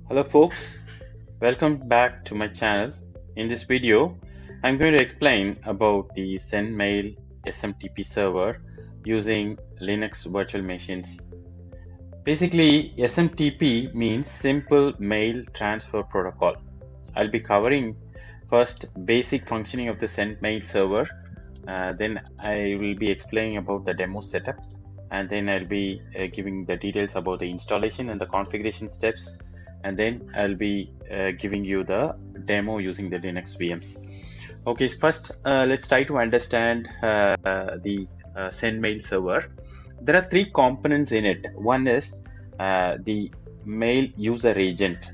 Hello folks, welcome back to my channel. In this video, I'm going to explain about the Sendmail SMTP server using Linux virtual machines. Basically, SMTP means Simple Mail Transfer Protocol. I'll be covering first basic functioning of the Sendmail server, then I will be explaining about the demo setup, and then I'll be giving the details about the installation and the configuration steps, and then I'll be giving you the demo using the Linux VMs. Okay, first let's try to understand the Sendmail server. There are three components in it. One is the mail user agent.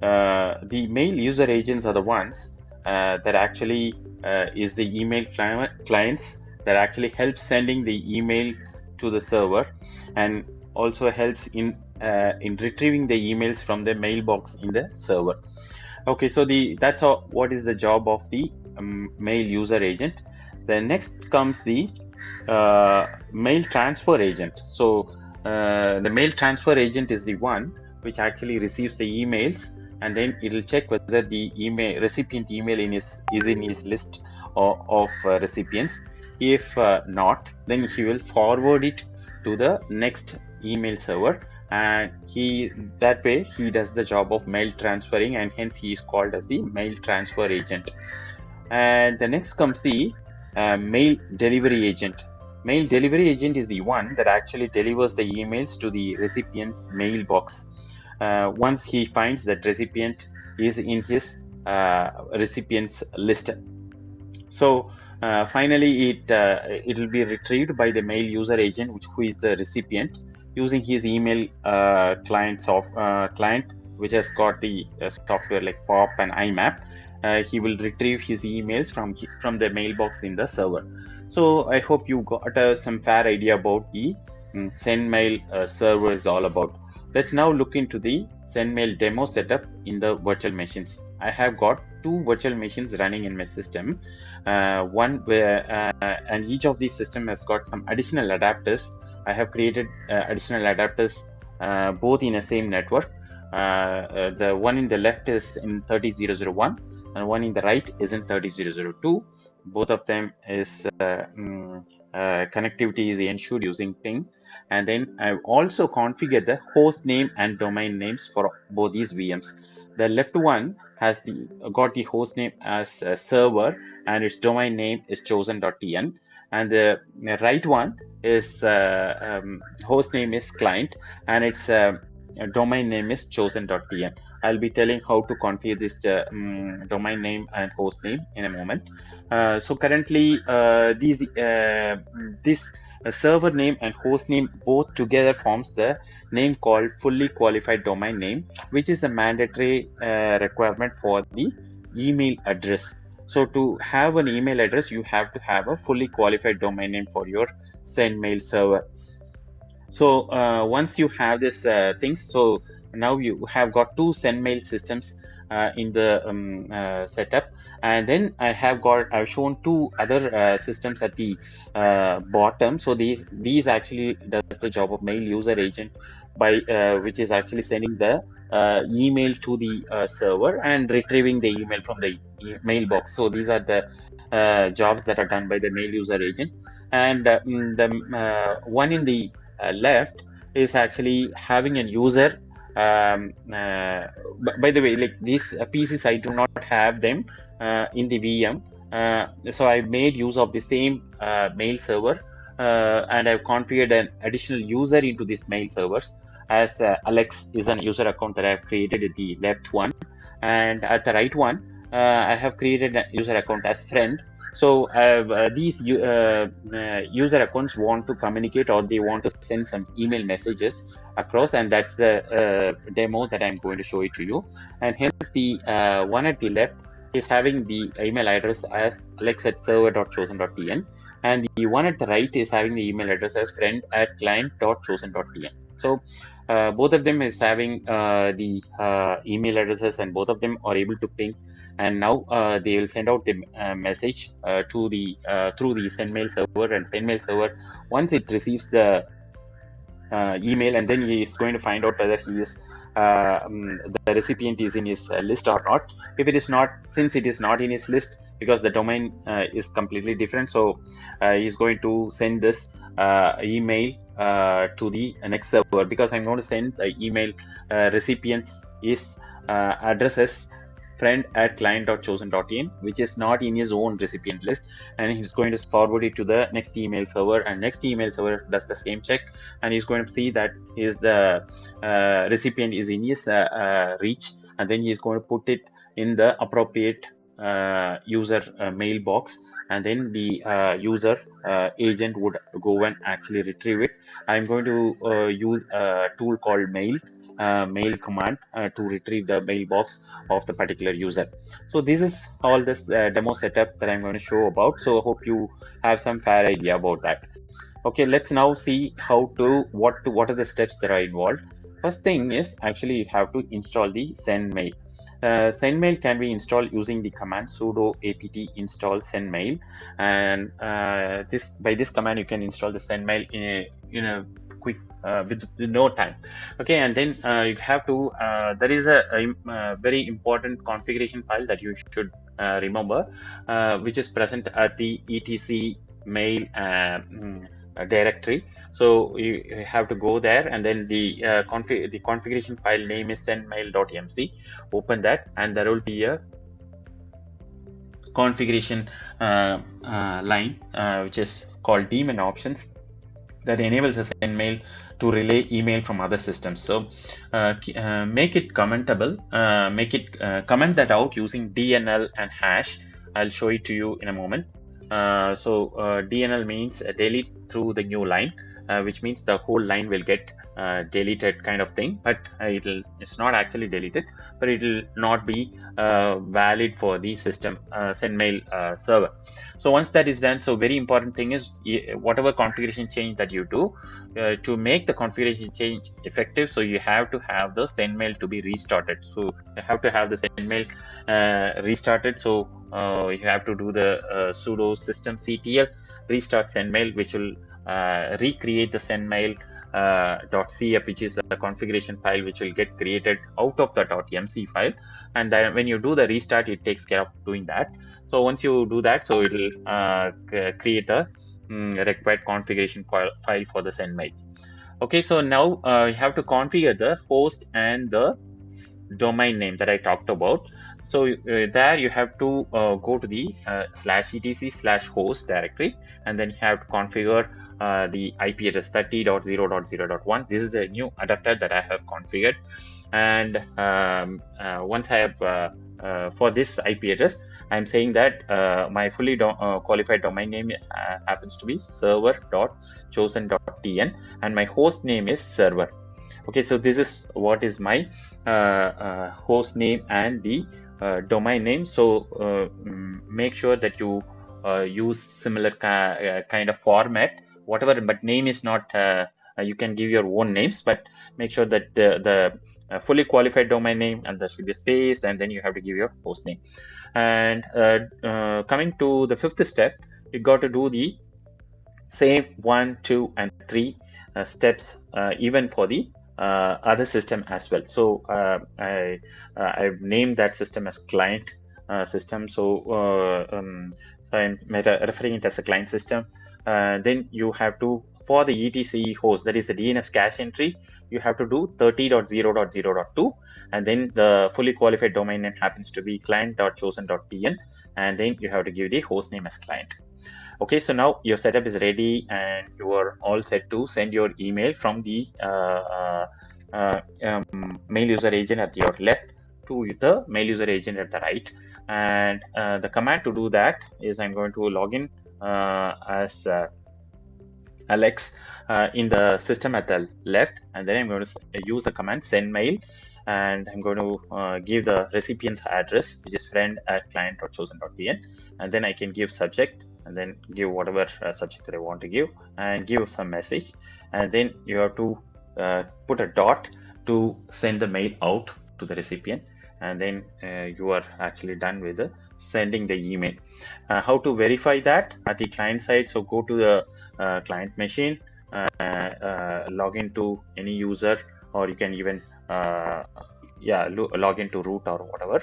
The mail user agents are the ones that actually is the email clients that actually helps sending the emails to the server, and also helps in retrieving the emails from the mailbox in the server. Okay, so that's how what is the job of the mail user agent. Then next comes the mail transfer agent. So the mail transfer agent is the one which actually receives the emails, and then it will check whether the recipient email is in his list of recipients. If not, then he will forward it to the next email server, and that way he does the job of mail transferring, and hence he is called as the mail transfer agent. And the next comes the mail delivery agent. Mail delivery agent is the one that actually delivers the emails to the recipient's mailbox once he finds that recipient is in his recipient's list. So finally it will be retrieved by the mail user agent, who is the recipient, using his email client which has got the software like POP and IMAP. He will retrieve his emails from the mailbox in the server. So I hope you got some fair idea about the Sendmail server is all about. Let's now look into the Sendmail demo setup in the virtual machines. I have got two virtual machines running in my system. One where and each of these systems has got some additional adapters. I have created additional adapters both in the same network. The one in the left is in 30001 and one in the right is in 30002. Both of them is connectivity is ensured using ping. And then I've also configured the host name and domain names for both these VMs. The left one has got the host name as server, and its domain name is chosen.tn, and the right one is host name is client, and its domain name is chosen.tn. I'll be telling how to configure this domain name and host name in a moment. So currently this server name and host name both together forms the name called fully qualified domain name, which is the mandatory requirement for the email address. So to have an email address, you have to have a fully qualified domain name for your Sendmail server. So once you have this things, so now you have got two Sendmail systems in the setup, and then I've shown two other systems at the bottom. So these actually does the job of mail user agent by which is actually sending the email to the server and retrieving the email from the mailbox. So these are the jobs that are done by the mail user agent, and the one in the left is actually having a user. By the way, like these PCs, I do not have them in the VM, so I made use of the same mail server, and I've configured an additional user into this mail servers, as Alex is an user account that I've created at the left one, and at the right one I have created a user account as friend. So these user accounts want to communicate, or they want to send some email messages across, and that's the demo that I'm going to show it to you. And hence the one at the left is having the email address as alex@server.chosen.tn, and the one at the right is having the email address as friend@client.chosen.tn. So both of them is having the email addresses, and both of them are able to ping, and now they will send out the message to the through the Sendmail server, and Sendmail server, once it receives the email, and then he is going to find out whether he is the recipient is in his list or not. If it is not, since it is not in his list because the domain is completely different, so he's going to send this email to the next server, because I'm going to send the email recipients is addresses friend@client.chosen.in, which is not in his own recipient list, and he's going to forward it to the next email server, and next email server does the same check, and he's going to see that is the recipient is in his reach, and then he's going to put it in the appropriate user mailbox, and then the user agent would go and actually retrieve it. I'm going to use a tool called mail command to retrieve the mailbox of the particular user. So this is all this demo setup that I'm going to show about. So I hope you have some fair idea about that. Okay, let's now see what are the steps that are involved. First thing is actually you have to install the Sendmail. Sendmail can be installed using the command sudo apt install Sendmail, and by this command you can install the Sendmail in a quick with no time. Okay, and then you have to there is a very important configuration file that you should remember, which is present at the etc mail directory. So you have to go there, and then the configuration file name is sendmail.mc. Open that, and there will be a configuration line which is called daemon options, that enables a Sendmail to relay email from other systems. So make it commentable, comment that out using DNL and hash. I'll show it to you in a moment. DNL means delete through the new line, which means the whole line will get deleted kind of thing, but it's not actually deleted, but it will not be valid for the system Sendmail server. So once that is done, so very important thing is whatever configuration change that you do, to make the configuration change effective, so you have to have the Sendmail to be restarted. So you have to have the Sendmail restarted. So you have to do the sudo systemctl restart Sendmail, which will recreate the Sendmail .cf, which is a configuration file which will get created out of the .mc file, and then when you do the restart, it takes care of doing that. So once you do that, so it will create a required configuration file for the Sendmail. Okay, so now you have to configure the host and the domain name that I talked about. So there you have to go to the /etc/host directory, and then you have to configure the IP address 30.0.0.1. This is the new adapter that I have configured, and once I have for this IP address, I'm saying that my fully qualified domain name happens to be server.chosen.tn, and my host name is server. Okay, so this is what is my host name and the domain name. So make sure that you use similar kind of format, whatever, but name is not, you can give your own names, but make sure that the fully qualified domain name, and there should be a space, and then you have to give your host name. And coming to the fifth step, you got to do the same 1, 2, and 3 steps even for the other system as well. So I've named that system as client system. So I'm referring it as a client system. Then you have to, for the etc host, that is the DNS cache entry, you have to do 30.0.0.2, and then the fully qualified domain name happens to be client.chosen.tn, and then you have to give the host name as client. Okay, so now your setup is ready, and you are all set to send your email from the mail user agent at your left to the mail user agent at the right. And the command to do that is, I'm going to log in as Alex in the system at the left, and then I'm going to use the command sendmail, and I'm going to give the recipient's address, which is friend@client.chosen.tn, and then I can give subject, and then give whatever subject that I want to give, and give some message, and then you have to put a dot to send the mail out to the recipient, and then you are actually done with the sending the email. How to verify that at the client side? So go to the client machine, log into any user or you can even yeah, log into root or whatever.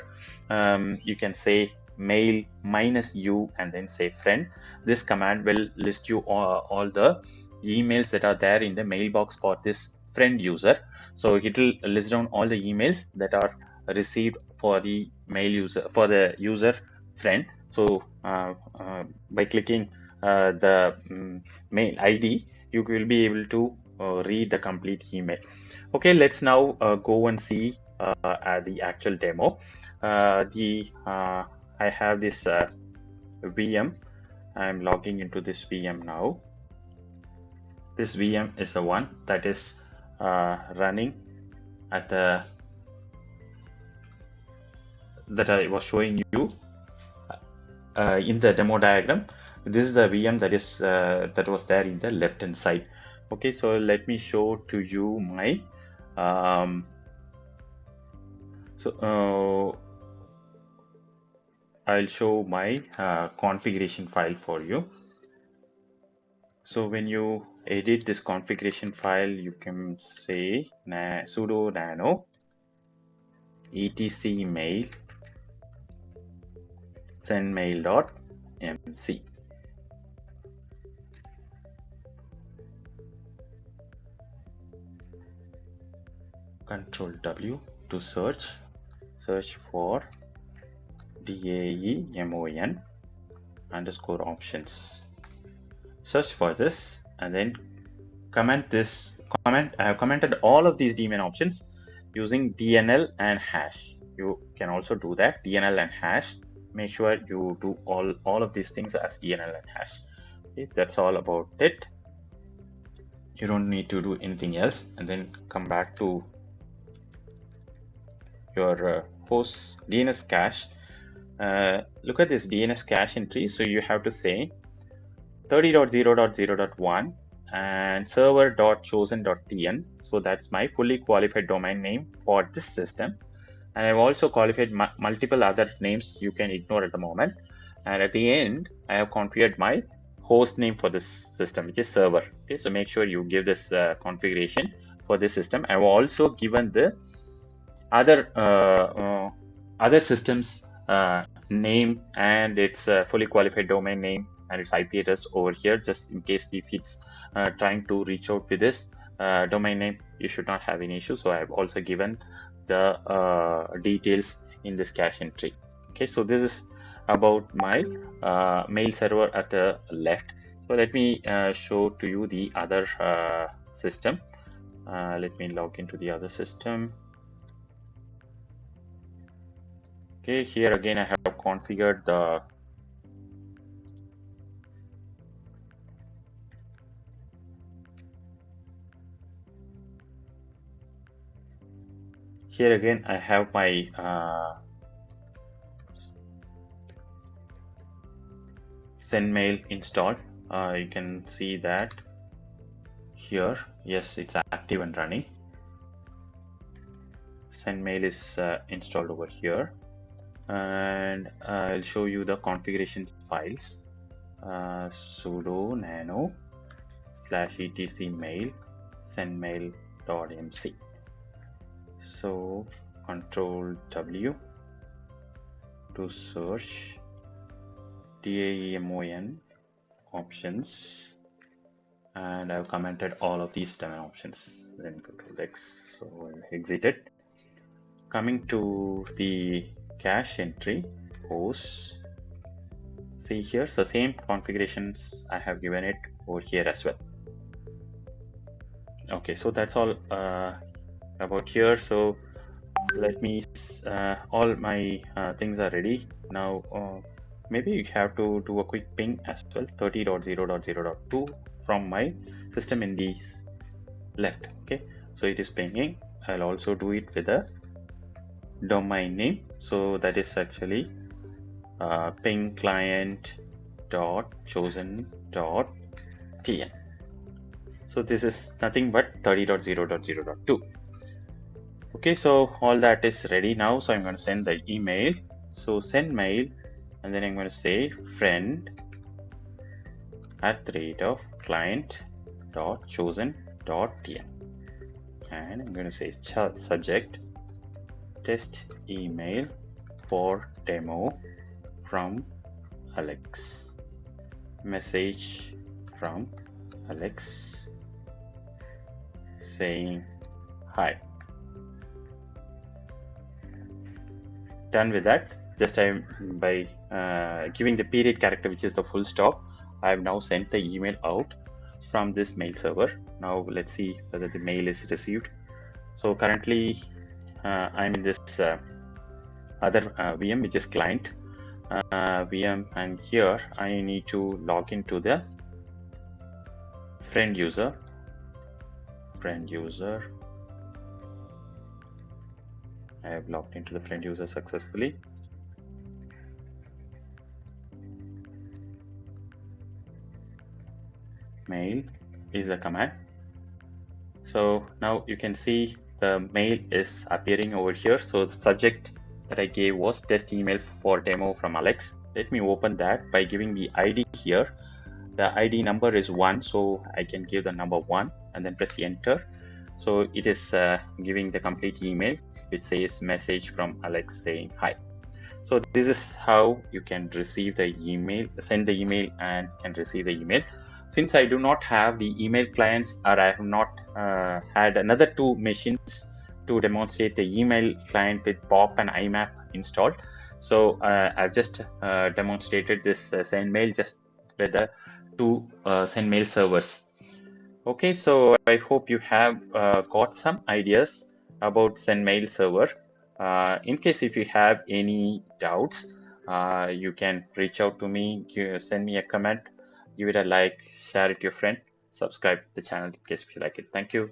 You can say mail -u and then say friend. This command will list you all the emails that are there in the mailbox for this friend user. So it will list down all the emails that are received for the mail user, for the user friend. So by clicking the mail ID, you will be able to read the complete email. Okay, let's now go and see the actual demo. I have this VM. I'm logging into this VM now. This VM is the one that is running at the that I was showing you in the demo diagram. This is the VM that is that was there in the left hand side. Okay, so let me show to you my I'll show my configuration file for you. So when you edit this configuration file, you can say sudo nano etc mail sendmail.mc. Control W to search for DAEMON underscore options. Search for this and then comment this comment. I have commented all of these daemon options using DNL and hash. You can also do that, DNL and hash. Make sure you do all of these things as DNL and hash. Okay, that's all about it. You don't need to do anything else. And then come back to your host DNS cache. Look at this DNS cache entry. So you have to say 30.0.0.1 and server.chosen.tn. So that's my fully qualified domain name for this system. And I've also qualified multiple other names you can ignore at the moment. And at the end, I have configured my host name for this system, which is server. Okay, so make sure you give this configuration for this system. I've also given the other systems name and its fully qualified domain name and its IP address over here, just in case if it's trying to reach out with this domain name, you should not have any issue. So I've also given the details in this cache entry. Okay, so this is about my mail server at the left. So let me show to you the other system. Let me log into the other system. Okay, here again I have configured the here again I have my Sendmail installed. You can see that here. Yes, it's active and running. Sendmail is installed over here, and I'll show you the configuration files. Sudo nano /etc mail sendmail.mc. So Control W to search DAEMON options, and I've commented all of these domain options. Then Control X, so I'll exit it. Coming to the cache entry host, see here the same configurations I have given it over here as well. Okay, so that's all about here. So let me all my things are ready now. Maybe you have to do a quick ping as well, 30.0.0.2 from my system in the left. Okay, so it is pinging. I'll also do it with a domain name, so that is actually ping client.chosen.tn. so this is nothing but 30.0.0.2. okay, so all that is ready now. So I'm going to send the email. So send mail, and then I'm going to say friend @client.chosen.tn. and I'm going to say subject test email for demo from Alex. Message from Alex saying hi. Done with that. Just by giving the period character, which is the full stop, I have now sent the email out from this mail server. Now let's see whether the mail is received. So currently I'm in this other VM, which is client VM, and here I need to log into the friend user. I have logged into the friend user successfully. Mail is the command. So now you can see the mail is appearing over here. So the subject that I gave was test email for demo from Alex. Let me open that by giving the ID here. The ID number is 1, so I can give the number 1 and then press enter. So it is giving the complete email, which says message from Alex saying hi. So this is how you can receive the email, send the email and can receive the email. Since I do not have the email clients, or I have not had another 2 machines to demonstrate the email client with POP and IMAP installed, so I've just demonstrated this Sendmail just with the 2 Sendmail servers. Okay, so I hope you have got some ideas about Sendmail server. In case if you have any doubts, you can reach out to me, send me a comment, give it a like, share it to your friend, subscribe to the channel in case if you like it. Thank you.